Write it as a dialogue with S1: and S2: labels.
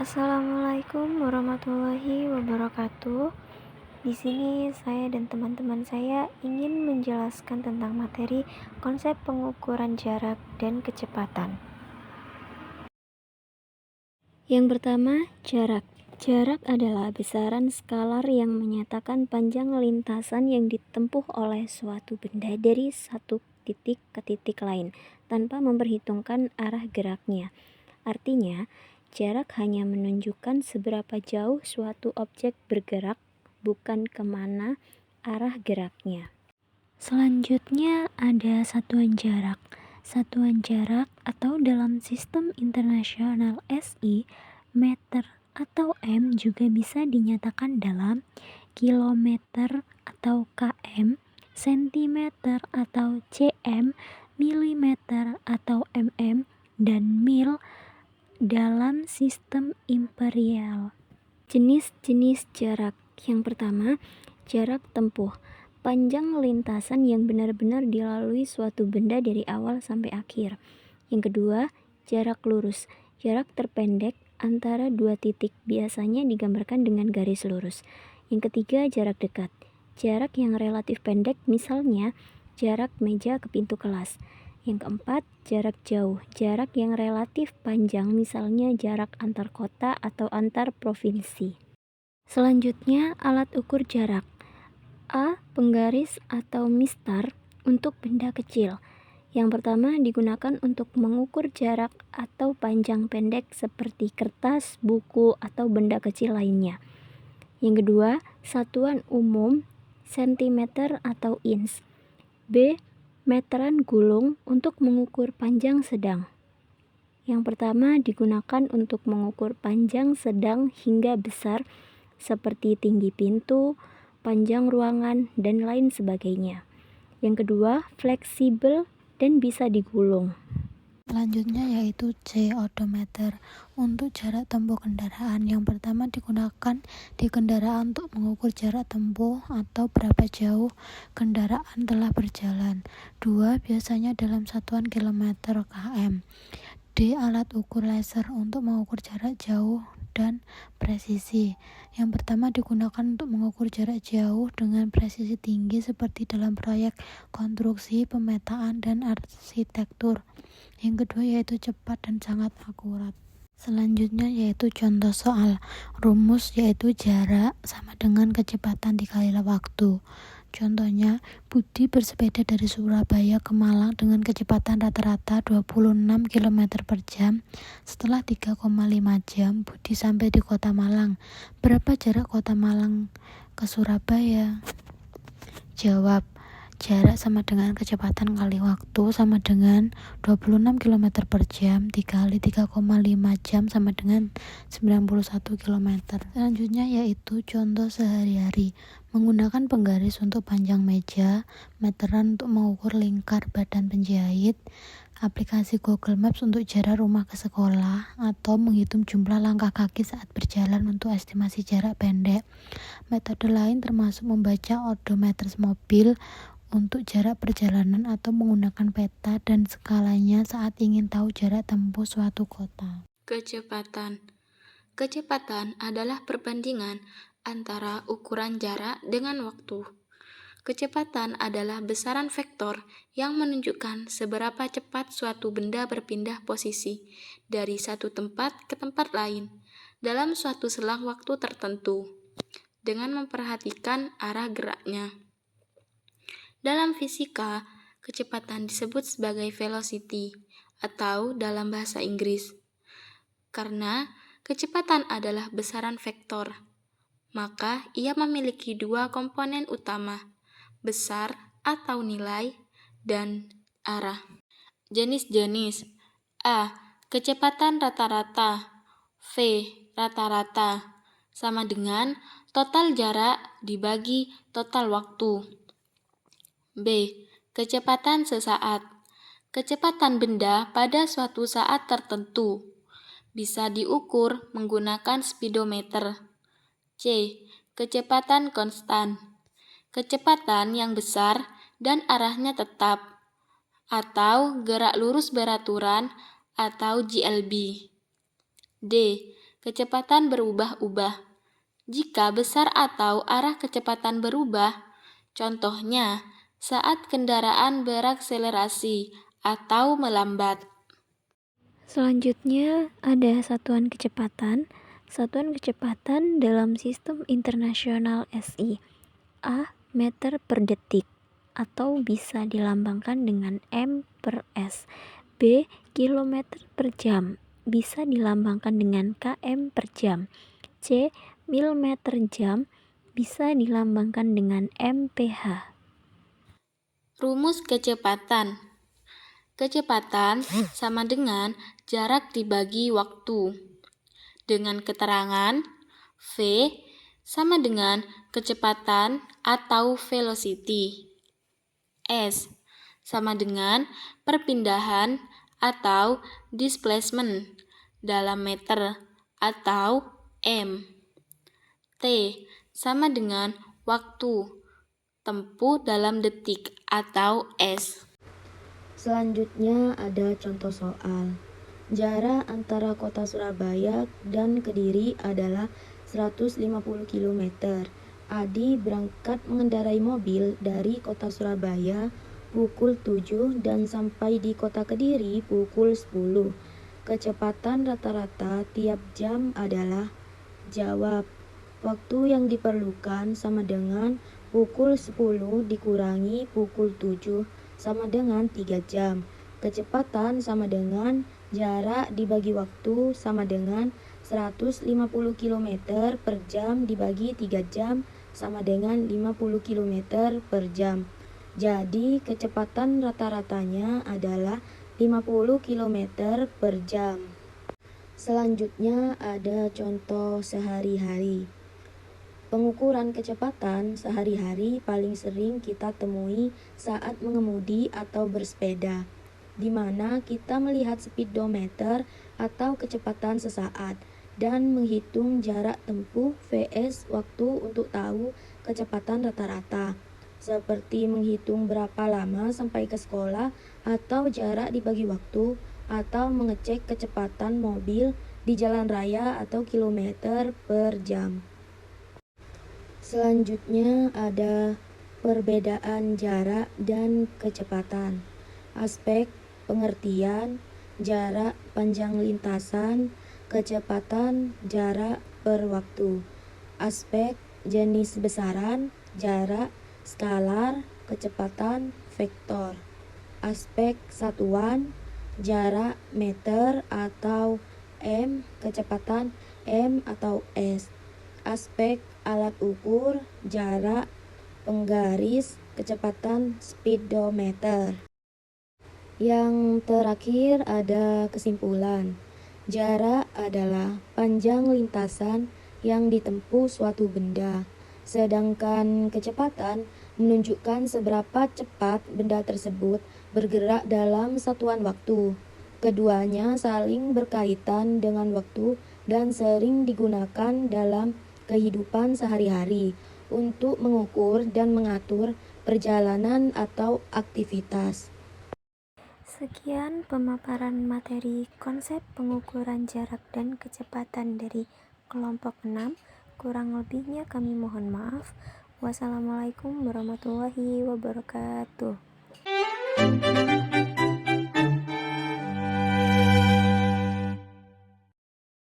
S1: Assalamualaikum warahmatullahi wabarakatuh. Di sini saya dan teman-teman saya ingin menjelaskan tentang materi konsep pengukuran jarak dan kecepatan. Yang pertama, jarak. Jarak adalah besaran skalar yang menyatakan panjang lintasan yang ditempuh oleh suatu benda dari satu titik ke titik lain tanpa memperhitungkan arah geraknya. Artinya, jarak hanya menunjukkan seberapa jauh suatu objek bergerak, bukan kemana arah geraknya. Selanjutnya ada satuan jarak. Satuan jarak atau dalam sistem internasional SI, meter atau M juga bisa dinyatakan dalam kilometer atau km, sentimeter atau cm, milimeter atau mm, dan mil dalam sistem imperial. Jenis-jenis jarak. Yang pertama, jarak tempuh. Panjang lintasan yang benar-benar dilalui suatu benda dari awal sampai akhir. Yang kedua, jarak lurus. Jarak terpendek antara dua titik, biasanya digambarkan dengan garis lurus. Yang ketiga, jarak dekat. Jarak yang relatif pendek, misalnya jarak meja ke pintu kelas. Yang keempat, jarak jauh. Jarak yang relatif panjang, misalnya jarak antar kota atau antar provinsi. Selanjutnya, alat ukur jarak. A. Penggaris atau mistar untuk benda kecil. Yang pertama digunakan untuk mengukur jarak atau panjang pendek seperti kertas, buku, atau benda kecil lainnya. Yang kedua, satuan umum sentimeter atau inch. B. Meteran gulung untuk mengukur panjang sedang. Yang pertama digunakan untuk mengukur panjang sedang hingga besar seperti tinggi pintu, panjang ruangan, dan lain sebagainya. Yang kedua, fleksibel dan bisa digulung.
S2: Selanjutnya yaitu C. Odometer untuk jarak tempuh kendaraan. Yang pertama digunakan di kendaraan untuk mengukur jarak tempuh atau berapa jauh kendaraan telah berjalan. 2. Biasanya dalam satuan kilometer km. D. Alat ukur laser untuk mengukur jarak jauh dan presisi. Yang pertama digunakan untuk mengukur jarak jauh dengan presisi tinggi seperti dalam proyek konstruksi, pemetaan, dan arsitektur. Yang kedua yaitu cepat dan sangat akurat. Selanjutnya yaitu contoh soal. Rumus yaitu jarak sama dengan kecepatan dikali waktu. Contohnya, Budi bersepeda dari Surabaya ke Malang dengan kecepatan rata-rata 26 km per jam. Setelah 3,5 jam, Budi sampai di kota Malang. Berapa jarak kota Malang ke Surabaya? Jawab, jarak sama dengan kecepatan kali waktu sama dengan 26 km per jam dikali 3,5 jam sama dengan 91 km. Selanjutnya yaitu contoh sehari-hari. Menggunakan penggaris untuk panjang meja, meteran untuk mengukur lingkar badan penjahit, aplikasi Google Maps untuk jarak rumah ke sekolah, atau menghitung jumlah langkah kaki saat berjalan untuk estimasi jarak pendek. Metode lain termasuk membaca odometer mobil untuk jarak perjalanan atau menggunakan peta dan skalanya saat ingin tahu jarak tempuh suatu kota.
S3: Kecepatan. Kecepatan adalah perbandingan antara ukuran jarak dengan waktu. Kecepatan adalah besaran vektor yang menunjukkan seberapa cepat suatu benda berpindah posisi dari satu tempat ke tempat lain dalam suatu selang waktu tertentu dengan memperhatikan arah geraknya. Dalam fisika, kecepatan disebut sebagai velocity atau dalam bahasa Inggris. Karena kecepatan adalah besaran vektor, maka ia memiliki dua komponen utama, besar atau nilai, dan arah. Jenis-jenis. A. Kecepatan rata-rata. V. Rata-rata sama dengan total jarak dibagi total waktu. B. Kecepatan sesaat. Kecepatan benda pada suatu saat tertentu. Bisa diukur menggunakan speedometer. C. Kecepatan konstan. Kecepatan yang besar dan arahnya tetap, atau gerak lurus beraturan atau GLB. D. kecepatan berubah-ubah. Jika besar atau arah kecepatan berubah, contohnya saat kendaraan berakselerasi atau melambat.
S1: Selanjutnya ada satuan kecepatan. Satuan kecepatan dalam sistem internasional SI. A. Meter per detik atau bisa dilambangkan dengan M per S. B. Kilometer per jam bisa dilambangkan dengan km per jam. C. Mil meter jam bisa dilambangkan dengan mph.
S3: Rumus kecepatan. Kecepatan sama dengan jarak dibagi waktu. Dengan keterangan V sama dengan kecepatan atau velocity. S sama dengan perpindahan atau displacement dalam meter atau M. T sama dengan waktu tempuh dalam detik atau S.
S4: Selanjutnya ada contoh soal. Jarak antara kota Surabaya dan Kediri adalah 150 km. Adi berangkat mengendarai mobil dari kota Surabaya pukul 7 dan sampai di kota Kediri pukul 10. Kecepatan rata-rata tiap jam adalah. Jawab. Waktu yang diperlukan sama dengan pukul 10 dikurangi pukul 7 sama dengan 3 jam. Kecepatan sama dengan jarak dibagi waktu sama dengan 150 km per jam dibagi 3 jam sama dengan 50 km per jam. Jadi kecepatan rata-ratanya adalah 50 km per jam. Selanjutnya ada contoh sehari-hari. Pengukuran kecepatan sehari-hari paling sering kita temui saat mengemudi atau bersepeda, di mana kita melihat speedometer atau kecepatan sesaat dan menghitung jarak tempuh vs waktu untuk tahu kecepatan rata-rata, seperti menghitung berapa lama sampai ke sekolah atau jarak dibagi waktu, atau mengecek kecepatan mobil di jalan raya atau kilometer per jam. Selanjutnya ada perbedaan jarak dan kecepatan. Aspek pengertian, jarak panjang lintasan, kecepatan jarak per waktu. Aspek jenis besaran, jarak, skalar, kecepatan, vektor. Aspek satuan, jarak meter atau m, kecepatan m atau s. Aspek alat ukur, jarak, penggaris, kecepatan speedometer. Yang terakhir ada kesimpulan. Jarak adalah panjang lintasan yang ditempuh suatu benda, sedangkan kecepatan menunjukkan seberapa cepat benda tersebut bergerak dalam satuan waktu. Keduanya saling berkaitan dengan waktu dan sering digunakan dalam kehidupan sehari-hari untuk mengukur dan mengatur perjalanan atau aktivitas.
S1: Sekian pemaparan materi konsep pengukuran jarak dan kecepatan dari kelompok 6. Kurang lebihnya kami mohon maaf. Wassalamualaikum warahmatullahi wabarakatuh.